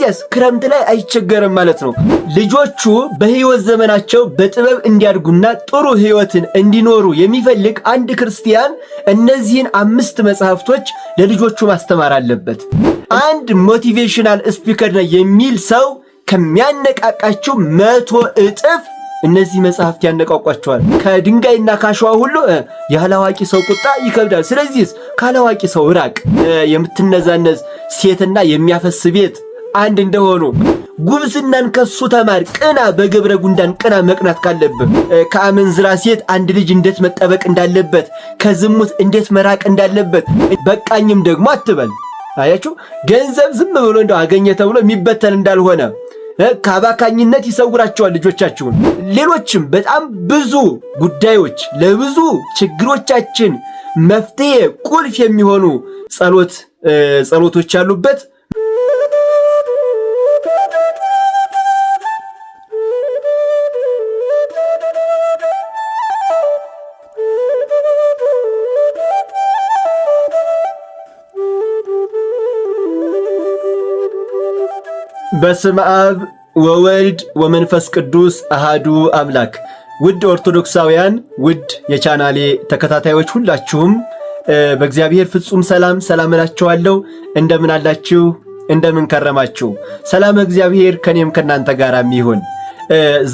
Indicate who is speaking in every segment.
Speaker 1: ከዚያስ ክረምት ላይ አይቸገርም ማለት ነው። ልጆቹ በህይወት ዘመናቸው በጥበብ እንዲያድጉና ጥሩ ህይወትን እንዲኖሩ የሚፈልግ አንድ ክርስቲያን እነዚህን 5 መጽሐፍቶች ለልጆቹ ማስተማር አለበት። አንድ ሞቲቬሽናል ስፒከር ነው የሚል ሰው ከሚያነቃቃቸው 100 እጥፍ እነዚህ መጽሐፍት ያነቃቋቸዋል። ከድንጋይና ካሸዋ ሁሉ ያላዋቂ ሰው ቁጣ ይከብዳል። ስለዚህ ካላዋቂ ሰው ራቅ። የምትነዛነዝ ሴትና የሚያፈስ ቤት አንድ እንደሆኑ ጉብዝናን ከሱ ተማር። ቅና፣ በገብረ ጉንዳን ቅና። መቅናት ካለብህ ከአመንዝራ ሴት አንድ ልጅ እንዴት መጠበቅ እንዳለበት፣ ከዝሙት እንዴት መራቅ እንዳለበት። በቃኝም ደግሞ አትበል። አያችሁ፣ ገንዘብ ዝም ብሎ እንደው አገኘ ተብሎ የሚበተን እንዳልሆነ ከአባካኝነት ይሰውራቸዋል ልጆቻችሁን። ሌሎችም በጣም ብዙ ጉዳዮች ለብዙ ችግሮቻችን መፍትሄ ቁልፍ የሚሆኑ ጸሎቶች ያሉበት በስመ አብ ወወልድ ወመንፈስ ቅዱስ አሃዱ አምላክ። ውድ ኦርቶዶክሳውያን፣ ውድ የቻናሌ ተከታታዮች ሁላችሁም በእግዚአብሔር ፍጹም ሰላም እላችኋለሁ። እንደምን አላችሁ? እንደምን ከረማችሁ? ሰላም እግዚአብሔር ከኔም ከናንተ ጋር ይሁን።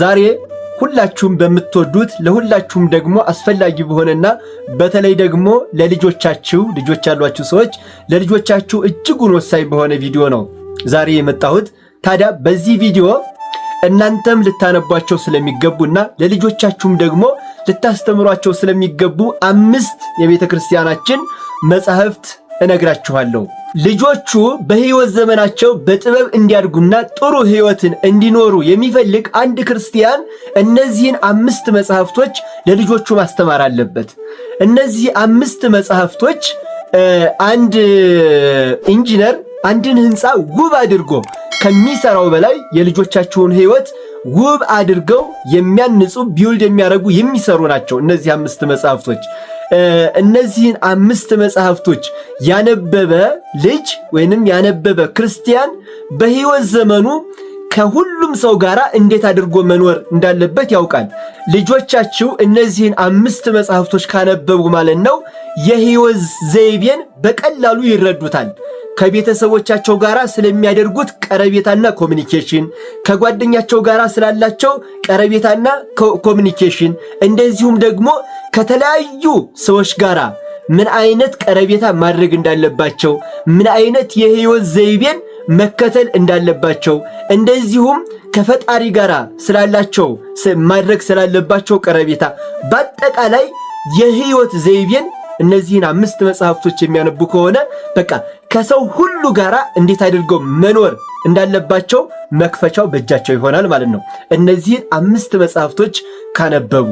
Speaker 1: ዛሬ ሁላችሁም በምትወዱት ለሁላችሁም ደግሞ አስፈላጊ በሆነና በተለይ ደግሞ ለልጆቻችሁ ልጆች ያሏችሁ ሰዎች ለልጆቻችሁ እጅጉን ወሳኝ በሆነ ቪዲዮ ነው ዛሬ የመጣሁት። ታዲያ በዚህ ቪዲዮ እናንተም ልታነቧቸው ስለሚገቡና ለልጆቻችሁም ደግሞ ልታስተምሯቸው ስለሚገቡ 5 የቤተ ክርስቲያናችን መጻሕፍት እነግራችኋለሁ። ልጆቹ በሕይወት ዘመናቸው በጥበብ እንዲያድጉና ጥሩ ሕይወትን እንዲኖሩ የሚፈልግ አንድ ክርስቲያን እነዚህን 5 መጻሕፍቶች ለልጆቹ ማስተማር አለበት። እነዚህ 5 መጻሕፍቶች አንድ ኢንጂነር አንድን ህንፃ ውብ አድርጎ ከሚሰራው በላይ የልጆቻችሁን ህይወት ውብ አድርገው የሚያንጹ ቢውልድ የሚያደርጉ የሚሰሩ ናቸው እነዚህ 5 መጽሐፍቶች። እነዚህን 5 መጽሐፍቶች ያነበበ ልጅ ወይንም ያነበበ ክርስቲያን በህይወት ዘመኑ ከሁሉም ሰው ጋር እንዴት አድርጎ መኖር እንዳለበት ያውቃል። ልጆቻችሁ እነዚህን 5 መጽሐፍቶች ካነበቡ ማለት ነው የህይወት ዘይቤን በቀላሉ ይረዱታል። ከቤተሰቦቻቸው ጋር ስለሚያደርጉት ቀረቤታና ኮሚኒኬሽን፣ ከጓደኛቸው ጋር ስላላቸው ቀረቤታና ኮሚኒኬሽን፣ እንደዚሁም ደግሞ ከተለያዩ ሰዎች ጋር ምን አይነት ቀረቤታ ማድረግ እንዳለባቸው፣ ምን አይነት የህይወት ዘይቤን መከተል እንዳለባቸው፣ እንደዚሁም ከፈጣሪ ጋር ስላላቸው ማድረግ ስላለባቸው ቀረቤታ፣ በአጠቃላይ የህይወት ዘይቤን እነዚህን 5 መጽሐፍቶች የሚያነቡ ከሆነ በቃ ከሰው ሁሉ ጋር እንዴት አድርገው መኖር እንዳለባቸው መክፈቻው በእጃቸው ይሆናል ማለት ነው። እነዚህን 5 መጽሐፍቶች ካነበቡ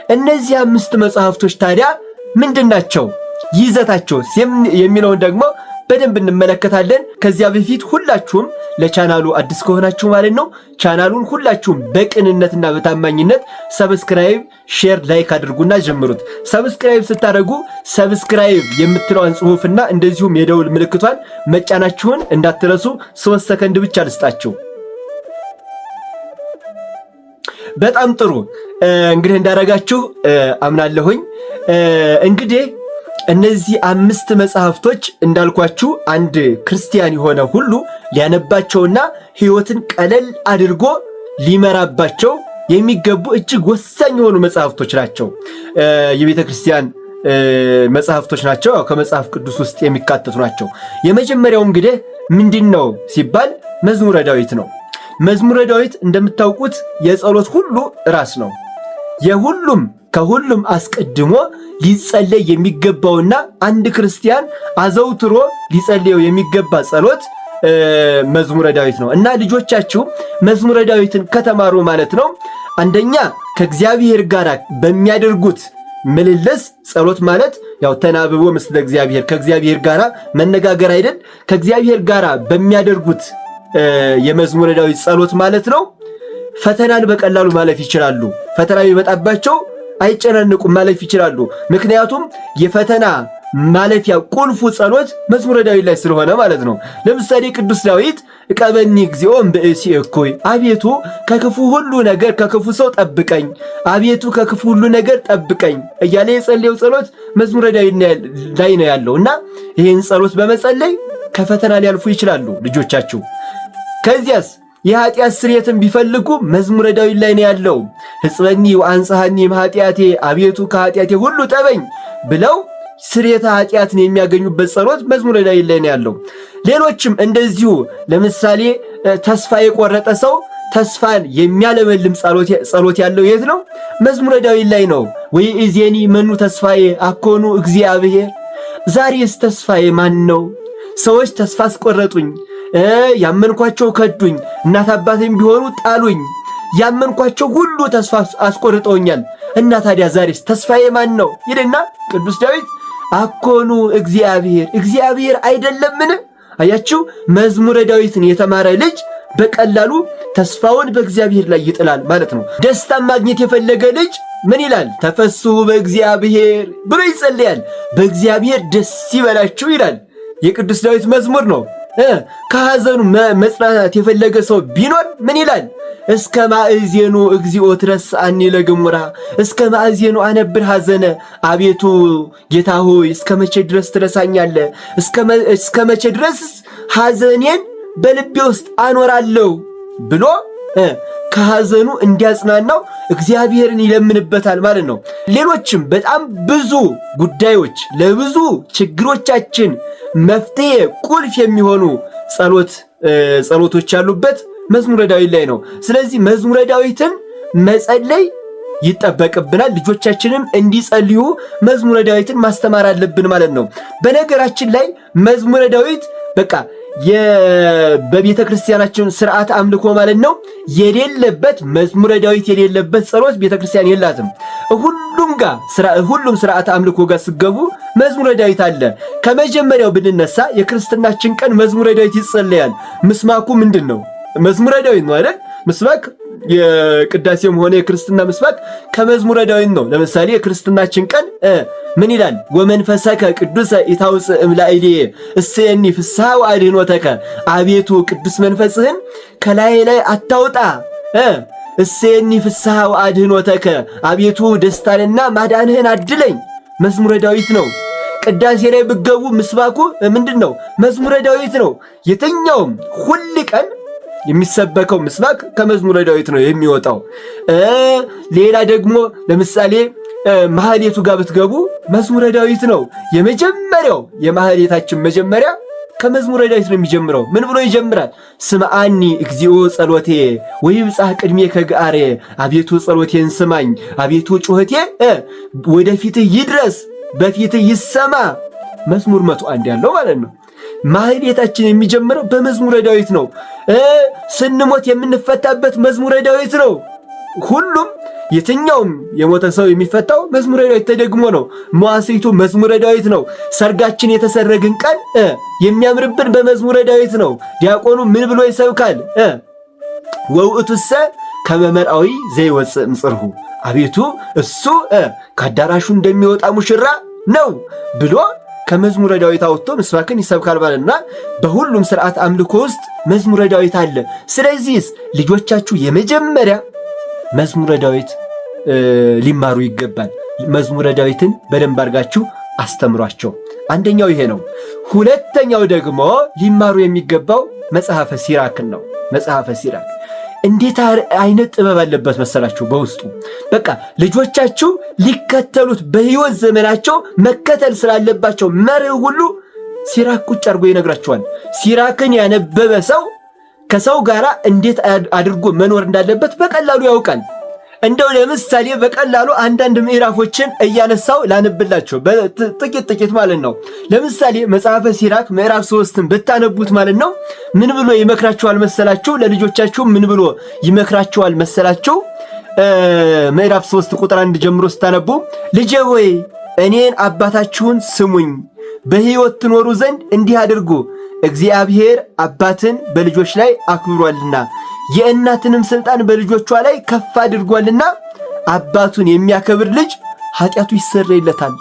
Speaker 1: እነዚህ 5 መጽሐፍቶች ታዲያ ምንድናቸው ይዘታቸው የሚለውን ደግሞ በደንብ እንመለከታለን። ከዚያ በፊት ሁላችሁም ለቻናሉ አዲስ ከሆናችሁ ማለት ነው ቻናሉን ሁላችሁም በቅንነትና በታማኝነት ሰብስክራይብ፣ ሼር፣ ላይክ አድርጉና ጀምሩት። ሰብስክራይብ ስታደርጉ ሰብስክራይብ የምትለውን ጽሑፍና እንደዚሁም የደውል ምልክቷን መጫናችሁን እንዳትረሱ። 3 ሰከንድ ብቻ ልስጣችሁ። በጣም ጥሩ። እንግዲህ እንዳረጋችሁ አምናለሁኝ። እንግዲህ እነዚህ 5 መጽሐፍቶች እንዳልኳችሁ አንድ ክርስቲያን የሆነ ሁሉ ሊያነባቸውና ሕይወትን ቀለል አድርጎ ሊመራባቸው የሚገቡ እጅግ ወሳኝ የሆኑ መጽሐፍቶች ናቸው። የቤተ ክርስቲያን መጽሐፍቶች ናቸው። ከመጽሐፍ ቅዱስ ውስጥ የሚካተቱ ናቸው። የመጀመሪያው እንግዲህ ምንድነው ሲባል መዝሙረ ዳዊት ነው። መዝሙረ ዳዊት እንደምታውቁት የጸሎት ሁሉ ራስ ነው። ከሁሉም አስቀድሞ ሊጸለይ የሚገባውና አንድ ክርስቲያን አዘውትሮ ሊጸልየው የሚገባ ጸሎት መዝሙረ ዳዊት ነው እና ልጆቻችሁ መዝሙረ ዳዊትን ከተማሩ ማለት ነው አንደኛ ከእግዚአብሔር ጋር በሚያደርጉት ምልልስ ጸሎት ማለት ያው ተናብቦ ምስለ እግዚአብሔር ከእግዚአብሔር ጋር መነጋገር አይደል? ከእግዚአብሔር ጋር በሚያደርጉት የመዝሙረ ዳዊት ጸሎት ማለት ነው ፈተናን በቀላሉ ማለፍ ይችላሉ። ፈተና ይመጣባቸው አይጨናነቁም፣ ማለፍ ይችላሉ። ምክንያቱም የፈተና ማለፊያ ቁልፉ ጸሎት መዝሙረ ዳዊት ላይ ስለሆነ ማለት ነው። ለምሳሌ ቅዱስ ዳዊት ቀበኒ እግዚኦ እምብእሲ እኩይ፣ አቤቱ ከክፉ ሁሉ ነገር ከክፉ ሰው ጠብቀኝ፣ አቤቱ ከክፉ ሁሉ ነገር ጠብቀኝ እያለ የጸለየው ጸሎት መዝሙረ ዳዊት ላይ ነው ያለው እና ይህን ጸሎት በመጸለይ ከፈተና ሊያልፉ ይችላሉ ልጆቻችሁ። ከዚያስ የኃጢአት ስርየትን ቢፈልጉ መዝሙረ ዳዊት ላይ ነው ያለው። ሕጽበኒ ወአንጽሐኒ እምኃጢአቴ፣ አቤቱ ከኃጢአቴ ሁሉ ጠበኝ ብለው ስርየተ ኃጢአትን የሚያገኙበት ጸሎት መዝሙረ ዳዊት ላይ ነው ያለው። ሌሎችም እንደዚሁ ለምሳሌ ተስፋ የቆረጠ ሰው ተስፋን የሚያለመልም ጸሎት ያለው የት ነው? መዝሙረ ዳዊት ላይ ነው። ወይእዜኒ መኑ ተስፋዬ አኮኑ እግዚአብሔር፣ ዛሬስ ተስፋዬ ማን ነው? ሰዎች ተስፋ አስቆረጡኝ፣ ያመንኳቸው ከዱኝ፣ እናት አባቴም ቢሆኑ ጣሉኝ፣ ያመንኳቸው ሁሉ ተስፋ አስቆርጠውኛል እና ታዲያ ዛሬስ ተስፋዬ ማን ነው ይልና ቅዱስ ዳዊት አኮኑ እግዚአብሔር አይደለምን? አያችሁ፣ መዝሙረ ዳዊትን የተማረ ልጅ በቀላሉ ተስፋውን በእግዚአብሔር ላይ ይጥላል ማለት ነው። ደስታን ማግኘት የፈለገ ልጅ ምን ይላል? ተፈስሑ በእግዚአብሔር ብሎ ይጸልያል። በእግዚአብሔር ደስ ይበላችሁ ይላል። የቅዱስ ዳዊት መዝሙር ነው። ከሐዘኑ መጽናናት የፈለገ ሰው ቢኖር ምን ይላል? እስከ ማእዜኑ እግዚኦ ትረስአኒ ለግሙራ፣ እስከ ማእዜኑ አነብር ሐዘነ፣ አቤቱ ጌታ ሆይ እስከ መቼ ድረስ ትረሳኛለህ? እስከ መቼ ድረስ ሐዘኔን በልቤ ውስጥ አኖራለሁ ብሎ ከሐዘኑ እንዲያጽናናው እግዚአብሔርን ይለምንበታል ማለት ነው። ሌሎችም በጣም ብዙ ጉዳዮች ለብዙ ችግሮቻችን መፍትሄ ቁልፍ የሚሆኑ ጸሎቶች ያሉበት መዝሙረ ዳዊት ላይ ነው። ስለዚህ መዝሙረ ዳዊትን መጸለይ ይጠበቅብናል። ልጆቻችንም እንዲጸልዩ መዝሙረ ዳዊትን ማስተማር አለብን ማለት ነው። በነገራችን ላይ መዝሙረ ዳዊት በቃ በቤተ ክርስቲያናችን ስርዓት አምልኮ ማለት ነው የሌለበት መዝሙረ ዳዊት የሌለበት ጸሎት ቤተ ክርስቲያን የላትም። ሁሉም ስርዓት አምልኮ ጋር ሲገቡ መዝሙረ ዳዊት አለ። ከመጀመሪያው ብንነሳ የክርስትናችን ቀን መዝሙረ ዳዊት ይጸለያል። ምስማኩ ምንድን ነው? መዝሙረ ዳዊት ነው አይደል? ምስማክ የቅዳሴም ሆነ የክርስትና ምስባክ ከመዝሙረ ዳዊት ነው። ለምሳሌ የክርስትናችን ቀን ምን ይላል? ወመንፈሰከ ቅዱሰ ኢታውፅእ እምላዕሌየ እሴኒ ፍስሐ ወአድኅኖተከ፣ አቤቱ ቅዱስ መንፈስህን ከላይ ላይ አታውጣ፣ እሴኒ ፍስሐ ወአድኅኖተከ፣ አቤቱ ደስታንና ማዳንህን አድለኝ። መዝሙረ ዳዊት ነው። ቅዳሴ ላይ ብገቡ ምስባኩ ምንድን ነው? መዝሙረ ዳዊት ነው። የትኛውም ሁል ቀን የሚሰበከው ምስባክ ከመዝሙረ ዳዊት ነው የሚወጣው። ሌላ ደግሞ ለምሳሌ ማህሌቱ ጋር ብትገቡ መዝሙረ ዳዊት ነው የመጀመሪያው። የማህሌታችን መጀመሪያ ከመዝሙረ ዳዊት ነው የሚጀምረው። ምን ብሎ ይጀምራል? ስምዓኒ እግዚኦ ጸሎቴ ወይብጽሕ ቅድሜከ ገአሬ፣ አቤቱ ጸሎቴን ስማኝ፣ አቤቱ ጩኸቴ ወደፊትህ ይድረስ፣ በፊትህ ይሰማ። መዝሙር 101 ያለው ማለት ነው። ማህሌታችን የሚጀምረው በመዝሙረ ዳዊት ነው። ስንሞት የምንፈታበት መዝሙረ ዳዊት ነው። ሁሉም የትኛውም የሞተ ሰው የሚፈታው መዝሙረ ዳዊት ተደግሞ ነው። መዋሥዕቱ መዝሙረ ዳዊት ነው። ሰርጋችን የተሰረግን ቀን የሚያምርብን በመዝሙረ ዳዊት ነው። ዲያቆኑ ምን ብሎ ይሰብካል? ወውእቱሰ ከመ መርዓዊ ዘይወፅእ እምጽርሑ፣ አቤቱ እሱ ከአዳራሹ እንደሚወጣ ሙሽራ ነው ብሎ ከመዝሙረ ዳዊት አውጥቶ ምስባክን ይሰብካል ባለና በሁሉም ስርዓት አምልኮ ውስጥ መዝሙረ ዳዊት አለ። ስለዚህ ልጆቻችሁ የመጀመሪያ መዝሙረ ዳዊት ሊማሩ ይገባል። መዝሙረ ዳዊትን በደንብ አድርጋችሁ አስተምሯቸው። አንደኛው ይሄ ነው። ሁለተኛው ደግሞ ሊማሩ የሚገባው መጽሐፈ ሲራክን ነው። መጽሐፈ ሲራክ እንዴት አይነት ጥበብ አለበት መሰላችሁ? በውስጡ በቃ ልጆቻችሁ ሊከተሉት በሕይወት ዘመናቸው መከተል ስላለባቸው መርህ ሁሉ ሲራክ ቁጭ አድርጎ ይነግራቸዋል። ሲራክን ያነበበ ሰው ከሰው ጋር እንዴት አድርጎ መኖር እንዳለበት በቀላሉ ያውቃል። እንደው ለምሳሌ በቀላሉ አንዳንድ ምዕራፎችን እያነሳው ላነብላችሁ፣ ጥቂት ማለት ነው። ለምሳሌ መጽሐፈ ሲራክ ምዕራፍ 3ን ብታነቡት ማለት ነው ምን ብሎ ይመክራችኋል መሰላችሁ? ለልጆቻችሁ ምን ብሎ ይመክራችኋል መሰላችሁ? ምዕራፍ 3 ቁጥር 1 ጀምሮ ስታነቡ ልጄ ሆይ እኔን አባታችሁን ስሙኝ፣ በሕይወት ትኖሩ ዘንድ እንዲህ አድርጉ። እግዚአብሔር አባትን በልጆች ላይ አክብሯልና የእናትንም ስልጣን በልጆቿ ላይ ከፍ አድርጓልና አባቱን የሚያከብር ልጅ ኃጢአቱ ይሰረይለታል።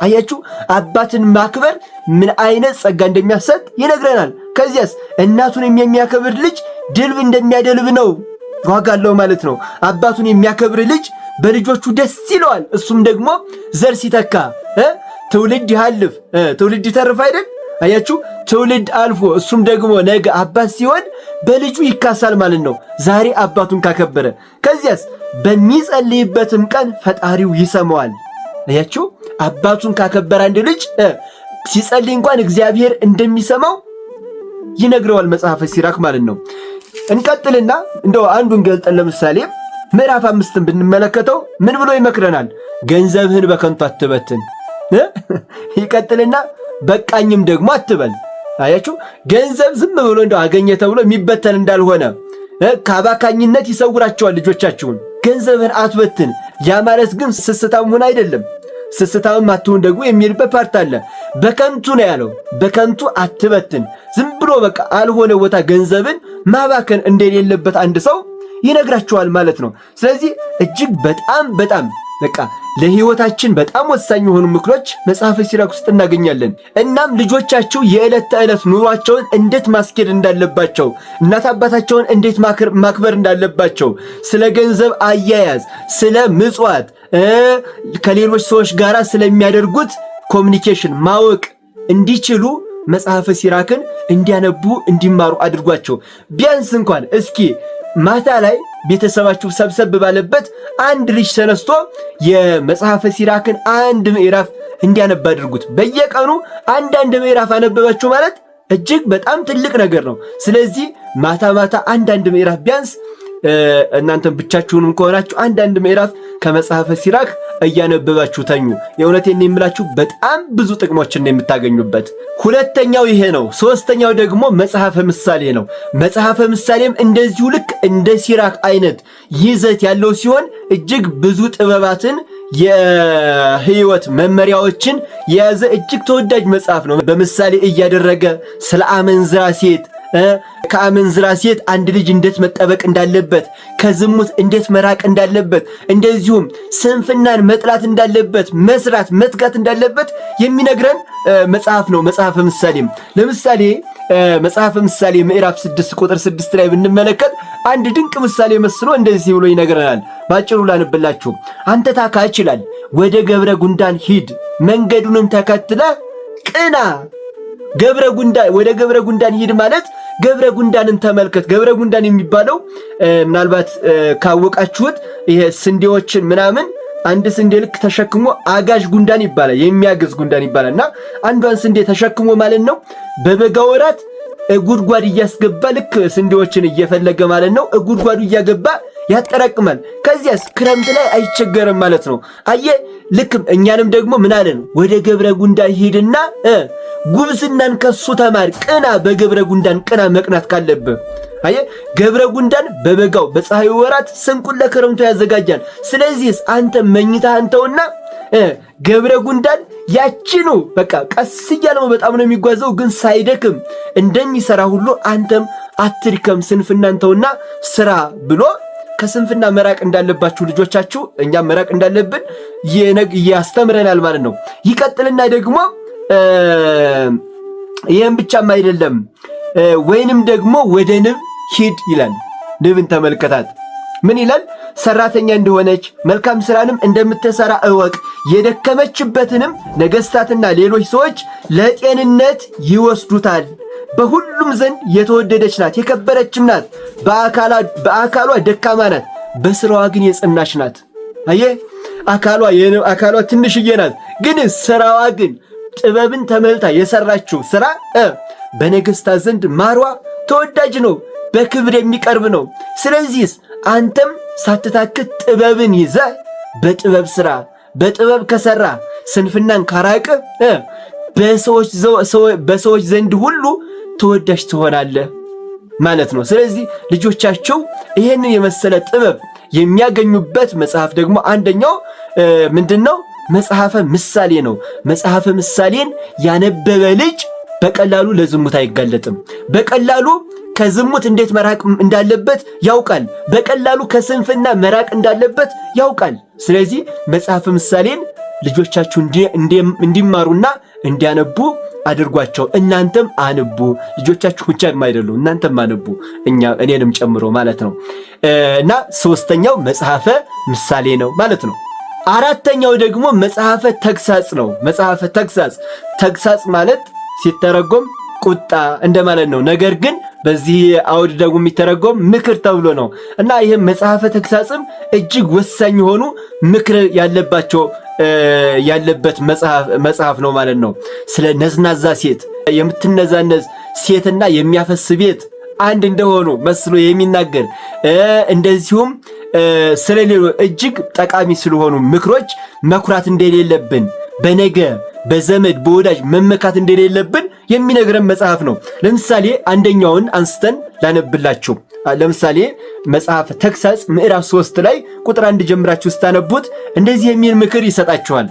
Speaker 1: አያችሁ አባትን ማክበር ምን አይነት ጸጋ እንደሚያሰጥ ይነግረናል። ከዚያስ እናቱን የሚያከብር ልጅ ድልብ እንደሚያደልብ ነው፣ ዋጋ አለው ማለት ነው። አባቱን የሚያከብር ልጅ በልጆቹ ደስ ይለዋል። እሱም ደግሞ ዘር ሲተካ ትውልድ ይሃልፍ ትውልድ ይተርፍ አይደል? አያችሁ ትውልድ አልፎ እሱም ደግሞ ነገ አባት ሲሆን በልጁ ይካሳል ማለት ነው፣ ዛሬ አባቱን ካከበረ። ከዚያስ በሚጸልይበትም ቀን ፈጣሪው ይሰማዋል። አያችሁ አባቱን ካከበረ አንድ ልጅ ሲጸልይ እንኳን እግዚአብሔር እንደሚሰማው ይነግረዋል መጽሐፈ ሲራክ ማለት ነው። እንቀጥልና እንደው አንዱን ገልጠን ለምሳሌ ምዕራፍ 5ን ብንመለከተው ምን ብሎ ይመክረናል? ገንዘብህን በከንቱ አትበትን። ይቀጥልና በቃኝም ደግሞ አትበል። አያችሁ ገንዘብ ዝም ብሎ እንደው አገኘ ተብሎ የሚበተን እንዳልሆነ ከአባካኝነት ይሰውራቸዋል ልጆቻችሁን። ገንዘብህን አትበትን። ያ ማለት ግን ስስታም ሆነ አይደለም። ስስታም አትሁን ደግሞ የሚልበት ፓርት አለ። በከንቱ ነው ያለው። በከንቱ አትበትን። ዝም ብሎ በቃ አልሆነ ቦታ ገንዘብን ማባከን እንደሌለበት አንድ ሰው ይነግራቸዋል ማለት ነው። ስለዚህ እጅግ በጣም በቃ ለህይወታችን በጣም ወሳኝ የሆኑ ምክሮች መጽሐፈ ሲራክ ውስጥ እናገኛለን። እናም ልጆቻቸው የዕለት ተዕለት ኑሯቸውን እንዴት ማስኬድ እንዳለባቸው፣ እናት አባታቸውን እንዴት ማክበር እንዳለባቸው፣ ስለ ገንዘብ አያያዝ፣ ስለ ምጽዋት፣ ከሌሎች ሰዎች ጋር ስለሚያደርጉት ኮሚኒኬሽን ማወቅ እንዲችሉ መጽሐፈ ሲራክን እንዲያነቡ እንዲማሩ አድርጓቸው። ቢያንስ እንኳን እስኪ ማታ ላይ ቤተሰባችሁ ሰብሰብ ባለበት አንድ ልጅ ተነስቶ የመጽሐፈ ሲራክን አንድ ምዕራፍ እንዲያነብ አድርጉት። በየቀኑ አንዳንድ ምዕራፍ አነበባችሁ ማለት እጅግ በጣም ትልቅ ነገር ነው። ስለዚህ ማታ አንዳንድ ምዕራፍ ቢያንስ እናንተም ብቻችሁንም ከሆናችሁ አንዳንድ ምዕራፍ ከመጽሐፈ ሲራክ እያነበባችሁ ተኙ። የእውነቴን የምላችሁ በጣም ብዙ ጥቅሞችን የምታገኙበት። ሁለተኛው ይሄ ነው። ሶስተኛው ደግሞ መጽሐፈ ምሳሌ ነው። መጽሐፈ ምሳሌም እንደዚሁ ልክ እንደ ሲራክ አይነት ይዘት ያለው ሲሆን እጅግ ብዙ ጥበባትን የህይወት መመሪያዎችን የያዘ እጅግ ተወዳጅ መጽሐፍ ነው። በምሳሌ እያደረገ ስለ አመንዝራ ሴት ከአመንዝራ ሴት አንድ ልጅ እንዴት መጠበቅ እንዳለበት፣ ከዝሙት እንዴት መራቅ እንዳለበት፣ እንደዚሁም ስንፍናን መጥላት እንዳለበት፣ መስራት መትጋት እንዳለበት የሚነግረን መጽሐፍ ነው መጽሐፈ ምሳሌም። ለምሳሌ መጽሐፈ ምሳሌ ምዕራፍ 6 ቁጥር 6 ላይ ብንመለከት አንድ ድንቅ ምሳሌ መስሎ እንደዚህ ብሎ ይነግረናል። ባጭሩ ላንብላችሁ። አንተ ታካች ይላል፣ ወደ ገብረ ጉንዳን ሂድ፣ መንገዱንም ተከትለ ቅና። ወደ ገብረ ጉንዳን ሂድ ማለት ገብረ ጉንዳንን ተመልከት። ገብረ ጉንዳን የሚባለው ምናልባት ካወቃችሁት ይሄ ስንዴዎችን ምናምን አንድ ስንዴ ልክ ተሸክሞ አጋዥ ጉንዳን ይባላል፣ የሚያግዝ ጉንዳን ይባላልና አንዷን ስንዴ ተሸክሞ ማለት ነው በበጋ ወራት ጉድጓድ እያስገባ ልክ ስንዴዎችን እየፈለገ ማለት ነው ጉድጓዱ እያገባ ያጠራቅማል። ከዚያስ ክረምት ላይ አይቸገርም ማለት ነው። አየ ልክ እኛንም ደግሞ ምን አለን? ወደ ገብረ ጉንዳን ሂድና ጉብዝናን ከሱ ተማር፣ ቅና። በገብረ ጉንዳን ቅና መቅናት ካለብህ። አየ ገብረ ጉንዳን በበጋው በፀሐዩ ወራት ስንቁን ለክረምቱ ያዘጋጃል። ስለዚህስ አንተ መኝታህን ተውና ገብረ ጉንዳን ያችኑ በቃ ቀስ እያለው በጣም ነው የሚጓዘው፣ ግን ሳይደክም እንደሚሰራ ሁሉ አንተም አትድከም፣ ስንፍናን ተውና ስራ ብሎ ከስንፍና መራቅ እንዳለባችሁ ልጆቻችሁ እኛም መራቅ እንዳለብን ያስተምረናል ማለት ነው። ይቀጥልና ደግሞ ይህም ብቻም አይደለም፣ ወይንም ደግሞ ወደ ንብ ሂድ ይላል። ንብን ተመልከታት። ምን ይላል? ሰራተኛ እንደሆነች መልካም ስራንም እንደምትሰራ እወቅ። የደከመችበትንም ነገስታትና ሌሎች ሰዎች ለጤንነት ይወስዱታል። በሁሉም ዘንድ የተወደደች ናት፣ የከበረችም ናት። በአካሏ ደካማ ናት፣ በስራዋ ግን የጸናች ናት። አየ አካሏ ትንሽዬ ናት፣ ግን ስራዋ ግን ጥበብን ተመልታ የሰራችው ስራ በነገስታት ዘንድ ማሯ ተወዳጅ ነው፣ በክብር የሚቀርብ ነው። ስለዚህስ አንተም ሳትታክት ጥበብን ይዘ በጥበብ ስራ። በጥበብ ከሰራ ስንፍናን ካራቀ በሰዎች ዘንድ ሁሉ ተወዳጅ ትሆናለህ ማለት ነው። ስለዚህ ልጆቻቸው ይሄንን የመሰለ ጥበብ የሚያገኙበት መጽሐፍ ደግሞ አንደኛው ምንድነው? መጽሐፈ ምሳሌ ነው። መጽሐፈ ምሳሌን ያነበበ ልጅ በቀላሉ ለዝሙት አይጋለጥም። በቀላሉ ከዝሙት እንዴት መራቅ እንዳለበት ያውቃል። በቀላሉ ከስንፍና መራቅ እንዳለበት ያውቃል። ስለዚህ መጽሐፈ ምሳሌን ልጆቻችሁ እንዲማሩና እንዲያነቡ አድርጓቸው። እናንተም አንቡ። ልጆቻችሁ ብቻ አይደሉ፣ እናንተም አንቡ፣ እኔንም ጨምሮ ማለት ነው። እና ሶስተኛው መጽሐፈ ምሳሌ ነው ማለት ነው። አራተኛው ደግሞ መጽሐፈ ተግሳጽ ነው። መጽሐፈ ተግሳጽ ማለት ሲተረጎም ቁጣ እንደማለት ነው። ነገር ግን በዚህ አውድ ደግሞ የሚተረጎም ምክር ተብሎ ነው እና ይህ መጽሐፈ ተግሳጽም እጅግ ወሳኝ የሆኑ ምክር ያለበት መጽሐፍ ነው ማለት ነው። ስለ ነዝናዛ ሴት፣ የምትነዛነዝ ሴትና የሚያፈስ ቤት አንድ እንደሆኑ መስሎ የሚናገር እንደዚሁም ስለሌሎች እጅግ ጠቃሚ ስለሆኑ ምክሮች መኩራት እንደሌለብን፣ በነገ በዘመድ በወዳጅ መመካት እንደሌለብን የሚነግረን መጽሐፍ ነው። ለምሳሌ አንደኛውን አንስተን ላነብላችሁ። ለምሳሌ መጽሐፍ ተግሳጽ ምዕራፍ 3 ላይ ቁጥር 1 ጀምራችሁ ስታነቡት እንደዚህ የሚል ምክር ይሰጣችኋል።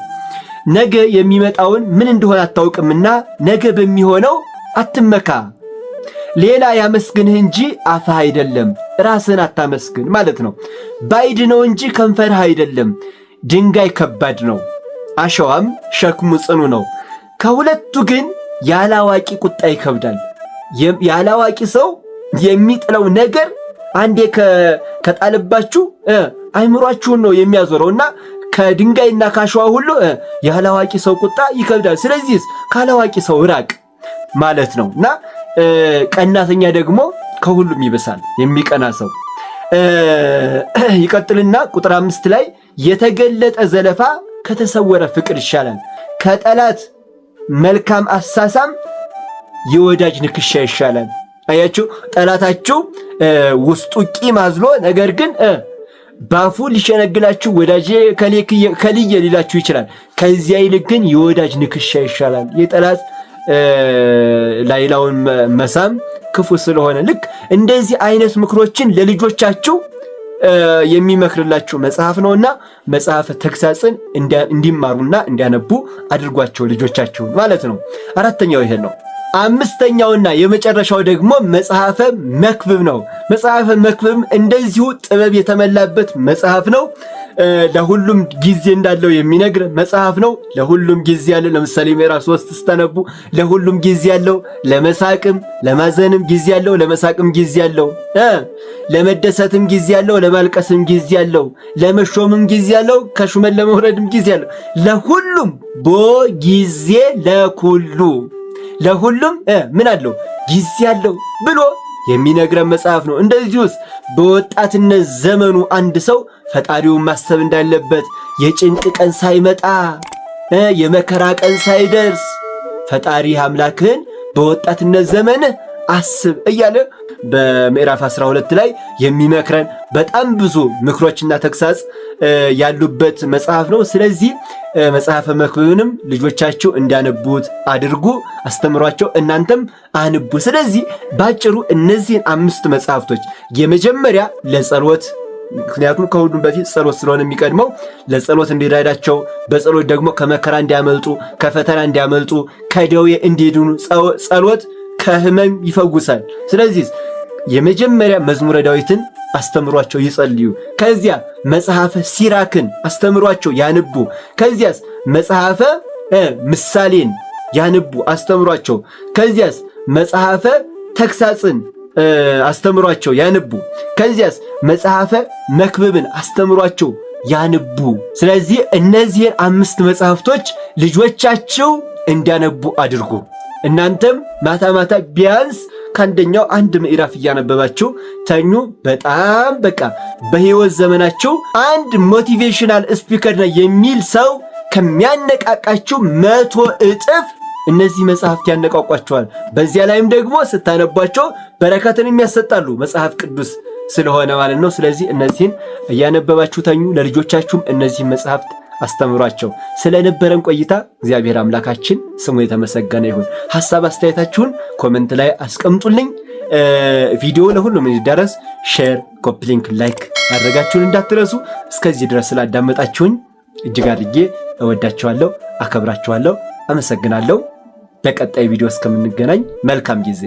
Speaker 1: ነገ የሚመጣውን ምን እንደሆነ አታውቅምና ነገ በሚሆነው አትመካ። ሌላ ያመስግንህ እንጂ አፍህ አይደለም፣ ራስህን አታመስግን ማለት ነው። ባዕድ ነው እንጂ ከንፈርህ አይደለም። ድንጋይ ከባድ ነው፣ አሸዋም ሸክሙ ጽኑ ነው። ከሁለቱ ግን ያላዋቂ ቁጣ ይከብዳል። ያላዋቂ ሰው የሚጥለው ነገር አንዴ ከጣለባችሁ አይምሯችሁን ነው የሚያዞረውና ከድንጋይና ካሸዋ ሁሉ ያላዋቂ ሰው ቁጣ ይከብዳል። ስለዚህ ካላዋቂ ሰው ራቅ ማለት ነውና ቀናተኛ ደግሞ ከሁሉም ይበሳል የሚቀና ሰው። ይቀጥልና ቁጥር 5 ላይ የተገለጠ ዘለፋ ከተሰወረ ፍቅር ይሻላል፣ ከጠላት መልካም አሳሳም የወዳጅ ንክሻ ይሻላል። አያችሁ፣ ጠላታችሁ ውስጡ ቂም አዝሎ ነገር ግን ባፉ ሊሸነግላችሁ ወዳጄ ከልየ ሊላችሁ ይችላል። ከዚያ ይልቅ ግን የወዳጅ ንክሻ ይሻላል። የጠላት ላይላውን መሳም ክፉ ስለሆነ ልክ እንደዚህ አይነት ምክሮችን ለልጆቻችሁ የሚመክርላችሁ መጽሐፍ ነውና መጽሐፈ ተግሳጽን እንዲማሩና እንዲያነቡ አድርጓቸው ልጆቻችሁን ማለት ነው። አራተኛው ይሄ ነው። አምስተኛውና የመጨረሻው ደግሞ መጽሐፈ መክብብ ነው። መጽሐፈ መክብብ እንደዚሁ ጥበብ የተመላበት መጽሐፍ ነው። ለሁሉም ጊዜ እንዳለው የሚነግር መጽሐፍ ነው። ለሁሉም ጊዜ ያለው፣ ለምሳሌ ምዕራፍ 3 ስታነቡ ለሁሉም ጊዜ ያለው፣ ለመሳቅም ለማዘንም ጊዜ ያለው፣ ለመሳቅም ጊዜ ያለው፣ ለመደሰትም ጊዜ ያለው፣ ለማልቀስም ጊዜ ያለው፣ ለመሾምም ጊዜ ያለው፣ ከሹመት ለመውረድም ጊዜ ያለው፣ ለሁሉም በጊዜ ለሁሉም ምን አለው ጊዜ አለው ብሎ የሚነግረን መጽሐፍ ነው። እንደዚሁስ በወጣትነት ዘመኑ አንድ ሰው ፈጣሪውን ማሰብ እንዳለበት፣ የጭንቅ ቀን ሳይመጣ የመከራ ቀን ሳይደርስ ፈጣሪ አምላክህን በወጣትነት ዘመን አስብ እያለ በምዕራፍ 12 ላይ የሚመክረን በጣም ብዙ ምክሮችና ተግሳጽ ያሉበት መጽሐፍ ነው። ስለዚህ መጽሐፈ መክብብንም ልጆቻችሁ እንዲያነቡት አድርጉ፣ አስተምሯቸው፣ እናንተም አንቡ። ስለዚህ ባጭሩ እነዚህን 5 መጽሐፍቶች የመጀመሪያ ለጸሎት፣ ምክንያቱም ከሁሉም በፊት ጸሎት ስለሆነ የሚቀድመው ለጸሎት እንዲረዳቸው፣ በጸሎት ደግሞ ከመከራ እንዲያመልጡ፣ ከፈተና እንዲያመልጡ፣ ከደዌ እንዲድኑ፣ ጸሎት ከህመም ይፈውሳል። ስለዚህ የመጀመሪያ መዝሙረ ዳዊትን አስተምሯቸው ይጸልዩ። ከዚያ መጽሐፈ ሲራክን አስተምሯቸው ያንቡ። ከዚያስ መጽሐፈ ምሳሌን ያንቡ አስተምሯቸው። ከዚያስ መጽሐፈ ተግሳጽን አስተምሯቸው ያንቡ። ከዚያስ መጽሐፈ መክብብን አስተምሯቸው ያንቡ። ስለዚህ እነዚህን 5 መጽሐፍቶች ልጆቻቸው እንዲያነቡ አድርጉ። እናንተም ማታ ማታ ቢያንስ ከአንደኛው 1 ምዕራፍ እያነበባችሁ ተኙ። በጣም በቃ በህይወት ዘመናችሁ አንድ ሞቲቬሽናል ስፒከር ነው የሚል ሰው ከሚያነቃቃችሁ 100 እጥፍ እነዚህ መጽሐፍት ያነቃቋቸዋል። በዚያ ላይም ደግሞ ስታነቧቸው በረከትን የሚያሰጣሉ መጽሐፍ ቅዱስ ስለሆነ ማለት ነው። ስለዚህ እነዚህን እያነበባችሁ ተኙ። ለልጆቻችሁም እነዚህ መጽሐፍት አስተምሯቸው። ስለነበረን ቆይታ እግዚአብሔር አምላካችን ስሙ የተመሰገነ ይሁን። ሐሳብ አስተያየታችሁን ኮሜንት ላይ አስቀምጡልኝ። ቪዲዮ ለሁሉም እንዲደረስ ሼር፣ ኮፒ ሊንክ፣ ላይክ ማድረጋችሁን እንዳትረሱ። እስከዚህ ድረስ ስላዳመጣችሁኝ እጅግ አድርጌ እወዳችኋለሁ፣ አከብራችኋለሁ፣ አመሰግናለሁ። በቀጣይ ቪዲዮ እስከምንገናኝ መልካም ጊዜ